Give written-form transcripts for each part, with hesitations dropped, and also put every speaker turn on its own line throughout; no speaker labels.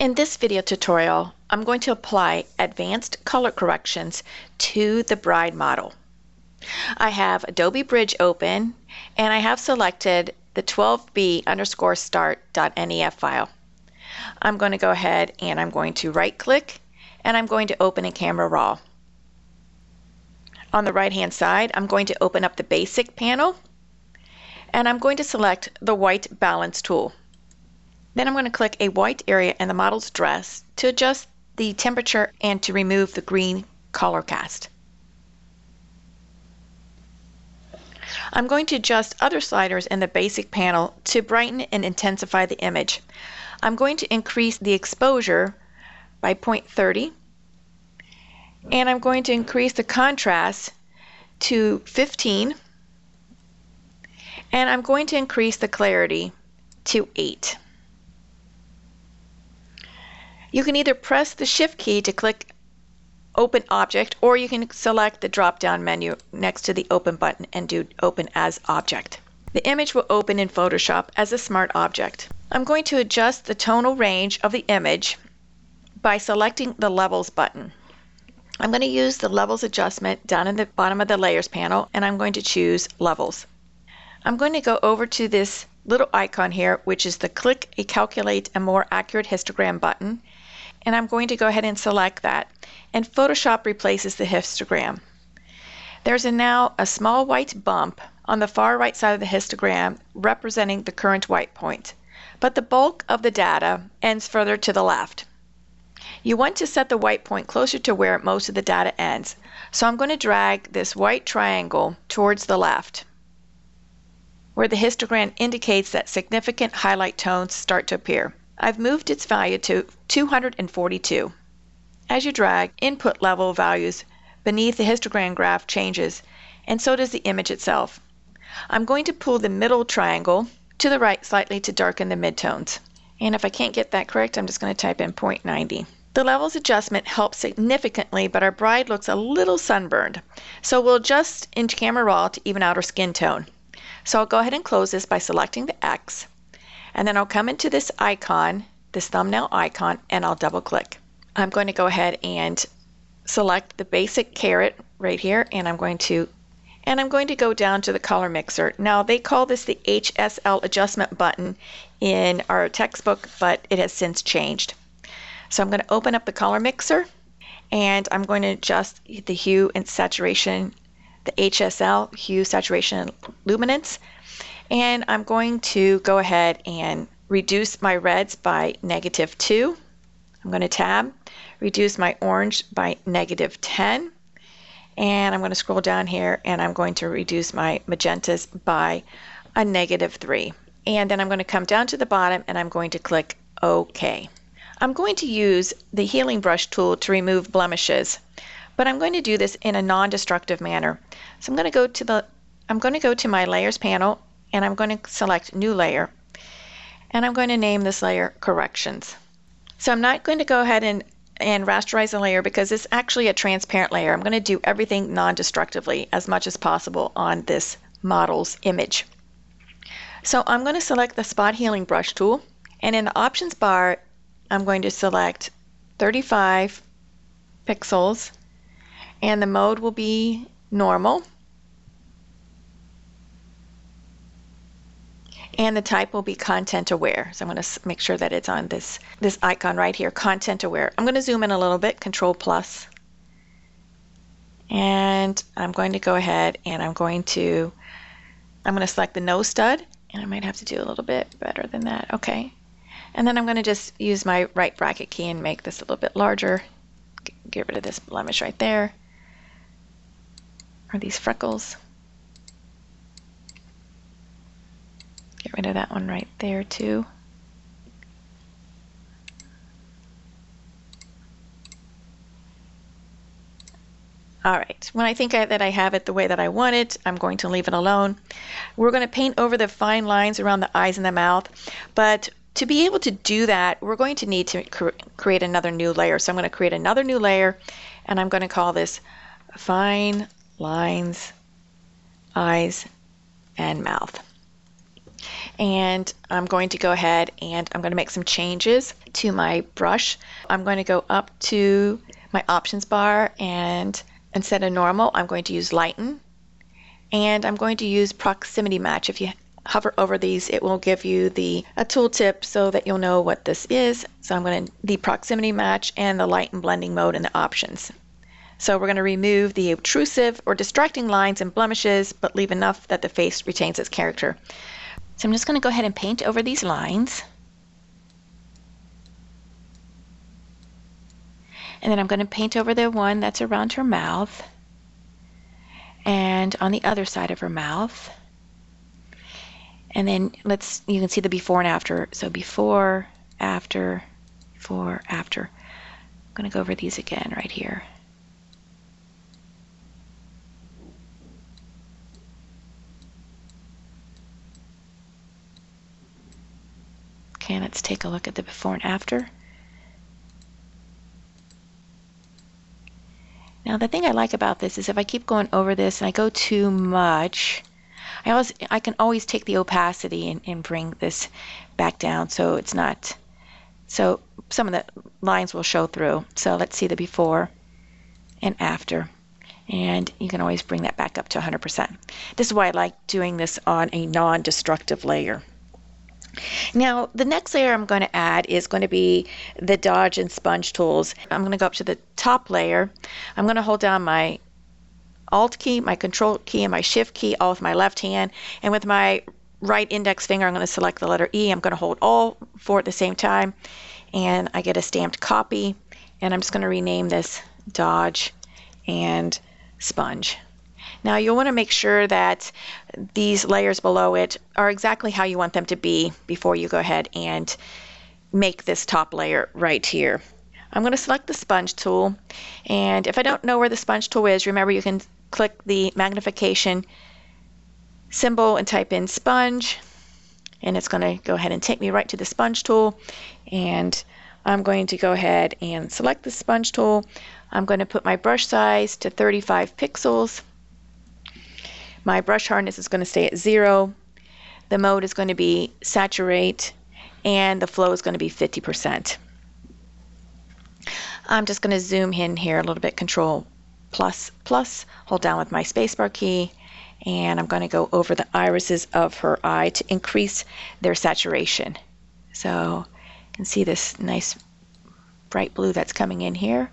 In this video tutorial, I'm going to apply advanced color corrections to the bride model. I have Adobe Bridge open, and I have selected the 12b_start.nef file. I'm going to go ahead and I'm going to right-click, and I'm going to open in Camera Raw. On the right-hand side, I'm going to open up the Basic panel, and I'm going to select the White Balance tool. Then I'm going to click a white area in the model's dress to adjust the temperature and to remove the green color cast. I'm going to adjust other sliders in the Basic panel to brighten and intensify the image. I'm going to increase the exposure by 0.30, and I'm going to increase the contrast to 15, and I'm going to increase the clarity to 8. You can either press the Shift key to click Open Object, or you can select the drop-down menu next to the Open button and do Open as Object. The image will open in Photoshop as a smart object. I'm going to adjust the tonal range of the image by selecting the Levels button. I'm going to use the Levels adjustment down in the bottom of the Layers panel, and I'm going to choose Levels. I'm going to go over to this little icon here, which is the Click a Calculate a More Accurate Histogram button, and I'm going to go ahead and select that, and Photoshop replaces the histogram. There's now a small white bump on the far right side of the histogram representing the current white point, but the bulk of the data ends further to the left. You want to set the white point closer to where most of the data ends, so I'm going to drag this white triangle towards the left, where the histogram indicates that significant highlight tones start to appear. I've moved its value to 242. As you drag, input level values beneath the histogram graph changes, and so does the image itself. I'm going to pull the middle triangle to the right slightly to darken the midtones. And if I can't get that correct, I'm just going to type in 0.90. The levels adjustment helps significantly, but our bride looks a little sunburned. So we'll adjust into Camera Raw to even out her skin tone. So I'll go ahead and close this by selecting the X, and then I'll come into this icon, this thumbnail icon, and I'll double click. I'm going to go ahead and select the basic caret right here, and I'm going to go down to the color mixer. Now they call this the HSL adjustment button in our textbook, but it has since changed. So I'm going to open up the color mixer, and I'm going to adjust the hue and saturation, the HSL, hue, saturation, and luminance. And I'm going to go ahead and reduce my reds by -2. I'm going to tab, reduce my orange by -10. And I'm going to scroll down here, and I'm going to reduce my magentas by a -3. And then I'm going to come down to the bottom, and I'm going to click OK. I'm going to use the healing brush tool to remove blemishes, but I'm going to do this in a non-destructive manner. So I'm going to go to my Layers panel, and I'm going to select New Layer, and I'm going to name this layer Corrections. So I'm not going to go ahead and rasterize the layer because it's actually a transparent layer. I'm going to do everything non-destructively as much as possible on this model's image. So I'm going to select the Spot Healing Brush tool, and in the options bar, I'm going to select 35 pixels, and the mode will be normal, and the type will be content aware. So I'm going to make sure that it's on this icon right here, content aware. I'm going to zoom in a little bit, Control+, and I'm going to go ahead and I'm going to select the nose stud, and I might have to do a little bit better than that. Okay, and then I'm going to just use my right bracket key and make this a little bit larger. Get rid of this blemish right there, or these freckles. Get rid of that one right there too. All right, when I think that I have it the way that I want it, I'm going to leave it alone. We're going to paint over the fine lines around the eyes and the mouth, but to be able to do that, we're going to need to create another new layer. So I'm going to create another new layer, and I'm going to call this Fine Lines, Eyes, and Mouth. And I'm going to go ahead and I'm going to make some changes to my brush. I'm going to go up to my options bar, and instead of normal, I'm going to use lighten. And I'm going to use proximity match. If you hover over these, it will give you a tooltip so that you'll know what this is. So I'm going to the proximity match and the light and blending mode in the options. So we're going to remove the obtrusive or distracting lines and blemishes, but leave enough that the face retains its character. So I'm just going to go ahead and paint over these lines. And then I'm going to paint over the one that's around her mouth and on the other side of her mouth. And then you can see the before and after. So before, after, before, after. I'm going to go over these again right here. Okay, let's take a look at the before and after. Now the thing I like about this is if I keep going over this and I go too much, I can always take the opacity and bring this back down so it's not, so some of the lines will show through. So let's see the before and after. And you can always bring that back up to 100%. This is why I like doing this on a non-destructive layer. Now, the next layer I'm going to add is going to be the dodge and sponge tools. I'm going to go up to the top layer. I'm going to hold down my Alt key, my Control key, and my Shift key, all with my left hand. And with my right index finger, I'm going to select the letter E. I'm going to hold all four at the same time. And I get a stamped copy. And I'm just going to rename this Dodge and Sponge. Now you'll want to make sure that these layers below it are exactly how you want them to be before you go ahead and make this top layer right here. I'm going to select the sponge tool, and if I don't know where the sponge tool is, remember you can click the magnification symbol and type in sponge, and it's going to go ahead and take me right to the sponge tool. And I'm going to go ahead and select the sponge tool. I'm going to put my brush size to 35 pixels. My brush hardness is going to stay at 0. The mode is going to be saturate, and the flow is going to be 50%. I'm just going to zoom in here a little bit, Control plus, hold down with my spacebar key, and I'm going to go over the irises of her eye to increase their saturation. So you can see this nice bright blue that's coming in here.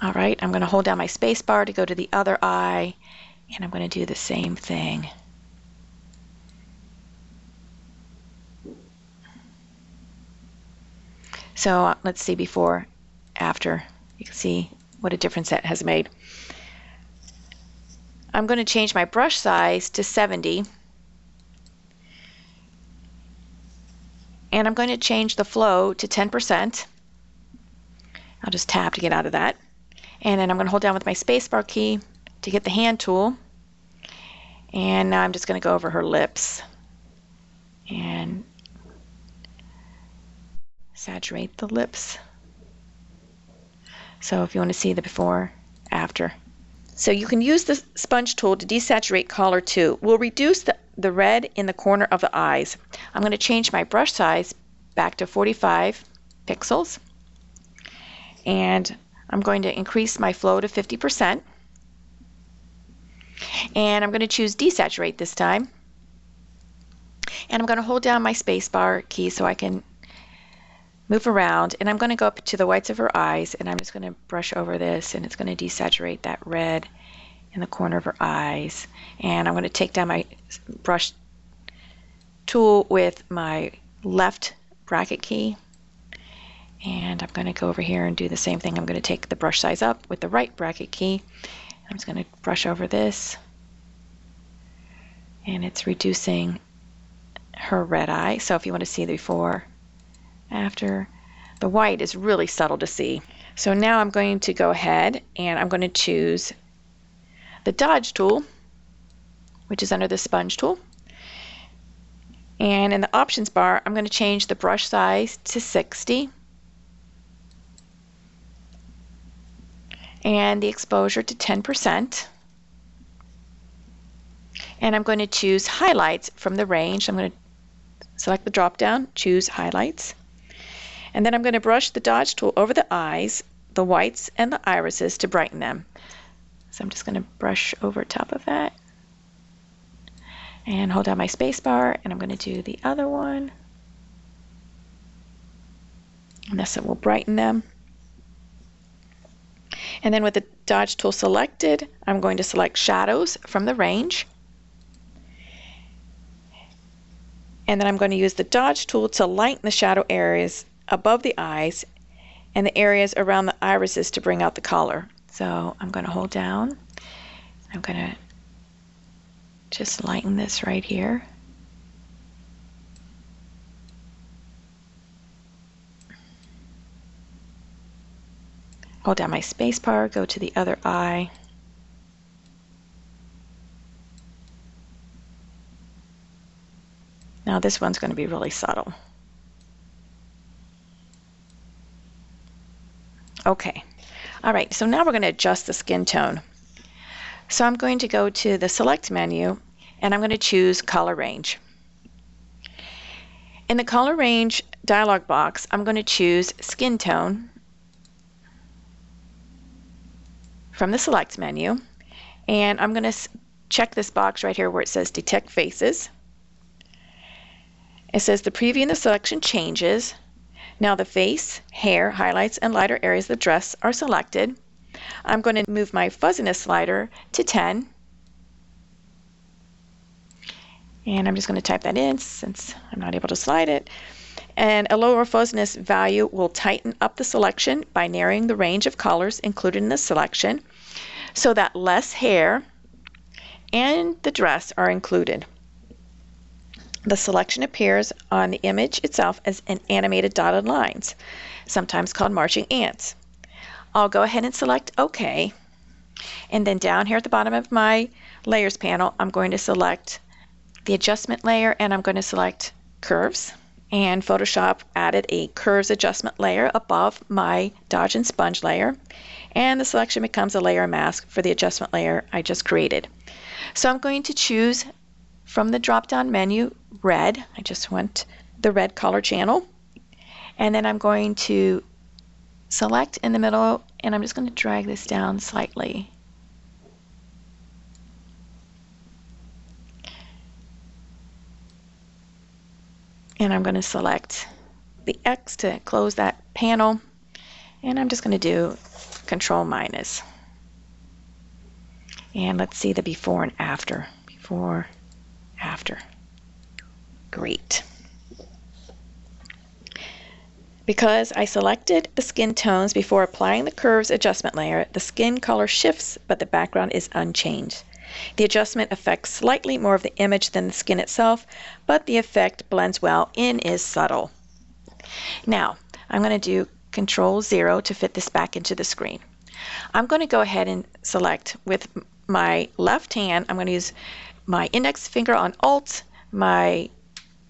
All right, I'm going to hold down my spacebar to go to the other eye, and I'm going to do the same thing. So let's see before, after. You can see what a difference that has made. I'm going to change my brush size to 70. And I'm going to change the flow to 10%. I'll just tab to get out of that. And then I'm going to hold down with my spacebar key to get the hand tool. And now I'm just going to go over her lips and saturate the lips. So if you want to see the before, after. So you can use the sponge tool to desaturate color too. We'll reduce the red in the corner of the eyes. I'm going to change my brush size back to 45 pixels. And I'm going to increase my flow to 50%. And I'm going to choose desaturate this time. And I'm going to hold down my spacebar key so I can move around, and I'm going to go up to the whites of her eyes, and I'm just going to brush over this, and it's going to desaturate that red in the corner of her eyes. And I'm going to take down my brush tool with my left bracket key, and I'm going to go over here and do the same thing. I'm going to take the brush size up with the right bracket key. I'm just going to brush over this, and it's reducing her red eye. So if you want to see the before, after, the white is really subtle to see. So now I'm going to go ahead and I'm going to choose the dodge tool, which is under the sponge tool. And in the options bar, I'm going to change the brush size to 60 and the exposure to 10%. And I'm going to choose highlights from the range. I'm going to select the drop down, choose highlights. And then I'm going to brush the dodge tool over the eyes, the whites, and the irises to brighten them. So I'm just going to brush over top of that and hold down my space bar, and I'm going to do the other one. And this will brighten them. And then with the dodge tool selected, I'm going to select shadows from the range. And then I'm going to use the dodge tool to lighten the shadow areas above the eyes and the areas around the irises to bring out the color. So I'm going to hold down. I'm going to just lighten this right here. Hold down my space bar, go to the other eye. Now this one's going to be really subtle. Okay. All right, so now we're going to adjust the skin tone. So I'm going to go to the Select menu, and I'm going to choose Color Range. In the Color Range dialog box, I'm going to choose Skin Tone from the Select menu, and I'm going to check this box right here where it says Detect Faces. It says the preview and the selection changes. Now the face, hair, highlights, and lighter areas of the dress are selected. I'm going to move my fuzziness slider to 10. And I'm just going to type that in since I'm not able to slide it. And a lower fuzziness value will tighten up the selection by narrowing the range of colors included in the selection so that less hair and the dress are included. The selection appears on the image itself as an animated dotted lines, sometimes called marching ants. I'll go ahead and select OK. And then down here at the bottom of my layers panel, I'm going to select the adjustment layer, and I'm going to select curves. And Photoshop added a curves adjustment layer above my dodge and sponge layer. And the selection becomes a layer mask for the adjustment layer I just created. So I'm going to choose from the drop-down menu, red. I just want the red color channel. And then I'm going to select in the middle, and I'm just going to drag this down slightly. And I'm going to select the X to close that panel. And I'm just going to do Control minus. And let's see the before and after. Before, after. Great. Because I selected the skin tones before applying the curves adjustment layer, the skin color shifts, but the background is unchanged. The adjustment affects slightly more of the image than the skin itself, but the effect blends well and is subtle. Now, I'm going to do Control 0 to fit this back into the screen. I'm going to go ahead and select with my left hand. I'm going to use my index finger on Alt, my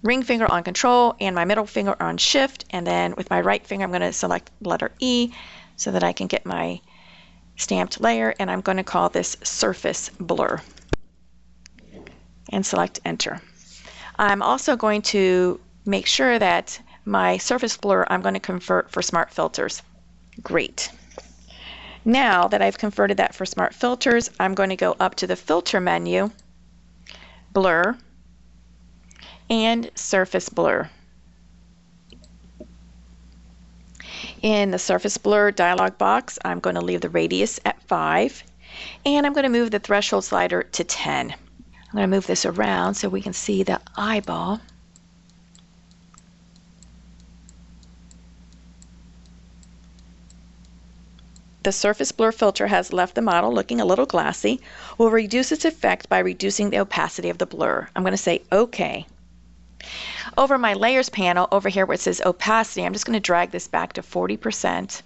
ring finger on Control, and my middle finger on Shift, and then with my right finger I'm going to select letter E so that I can get my stamped layer, and I'm going to call this Surface Blur and select Enter. I'm also going to make sure that my Surface Blur I'm going to convert for Smart Filters. Great. Now that I've converted that for Smart Filters, I'm going to go up to the Filter menu, Blur, and Surface Blur. In the Surface Blur dialog box, I'm going to leave the radius at 5, and I'm going to move the threshold slider to 10. I'm going to move this around so we can see the eyeball. The Surface Blur filter has left the model looking a little glassy. We'll reduce its effect by reducing the opacity of the blur. I'm going to say OK. Over my Layers panel, over here where it says Opacity, I'm just going to drag this back to 40%.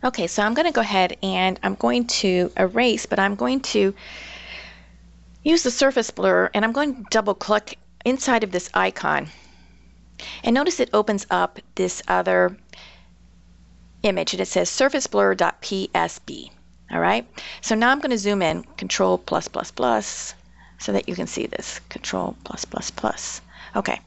Okay, so I'm going to go ahead and I'm going to erase, but I'm going to use the Surface Blur, and I'm going to double click inside of this icon. And notice it opens up this other image, and it says surfaceblur.psb. All right, so now I'm going to zoom in, Control+++, so that you can see this. Control plus plus plus. Okay.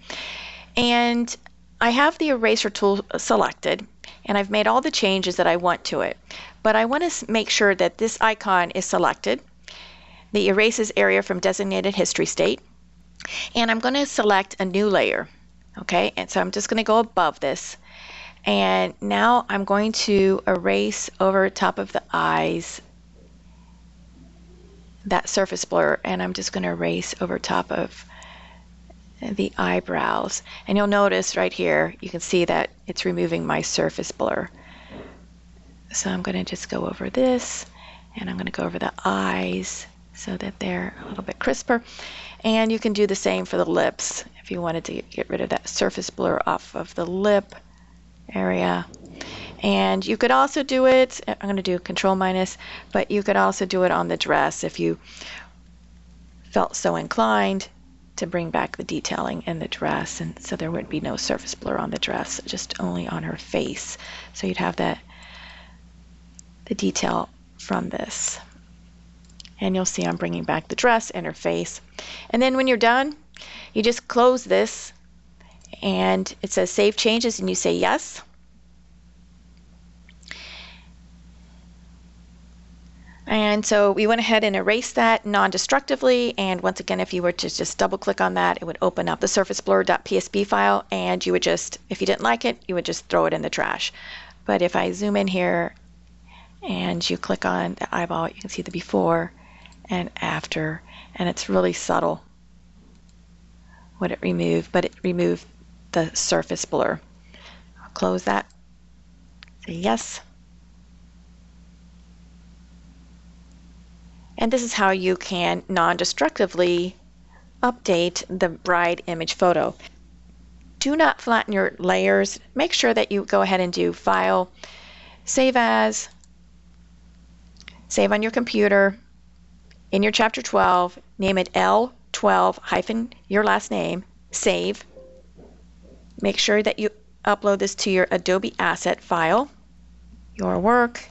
And I have the eraser tool selected, and I've made all the changes that I want to it. But I want to make sure that this icon is selected, the erases area from designated history state, and I'm going to select a new layer. Okay, and so I'm just going to go above this, and now I'm going to erase over top of the eyes that surface blur, and I'm just going to erase over top of the eyebrows. And you'll notice right here, you can see that it's removing my surface blur. So I'm going to just go over this, and I'm going to go over the eyes so that they're a little bit crisper. And you can do the same for the lips if you wanted to get rid of that surface blur off of the lip area. And you could also do it, I'm going to do Control minus, but you could also do it on the dress if you felt so inclined to bring back the detailing in the dress, and so there would be no surface blur on the dress, just only on her face. So you'd have the detail from this. And you'll see I'm bringing back the dress and her face. And then when you're done, you just close this, and it says Save Changes, and you say yes. And so we went ahead and erased that non-destructively, and once again, if you were to just double click on that, it would open up the surface blur.psb file, and you would just, if you didn't like it, you would just throw it in the trash. But if I zoom in here and you click on the eyeball, you can see the before and after, and it's really subtle what it removed, but it removed the surface blur. I'll close that, say yes. And this is how you can non-destructively update the bride image photo. Do not flatten your layers. Make sure that you go ahead and do File, Save As, save on your computer, in your Chapter 12, name it L12 hyphen your last name, save. Make sure that you upload this to your Adobe asset file, your work,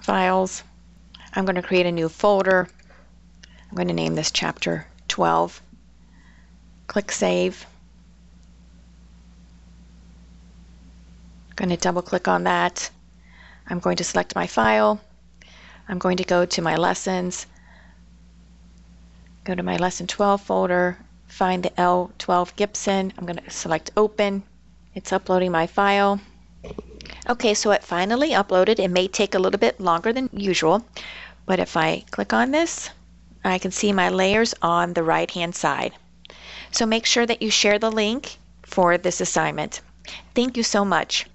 files. I'm going to create a new folder. I'm going to name this Chapter 12. Click Save. I'm going to double click on that. I'm going to select my file. I'm going to go to my lessons, go to my Lesson 12 folder, find the L12 Gibson. I'm going to select Open. It's uploading my file. Okay, so it finally uploaded. It may take a little bit longer than usual, but if I click on this, I can see my layers on the right-hand side. So make sure that you share the link for this assignment. Thank you so much.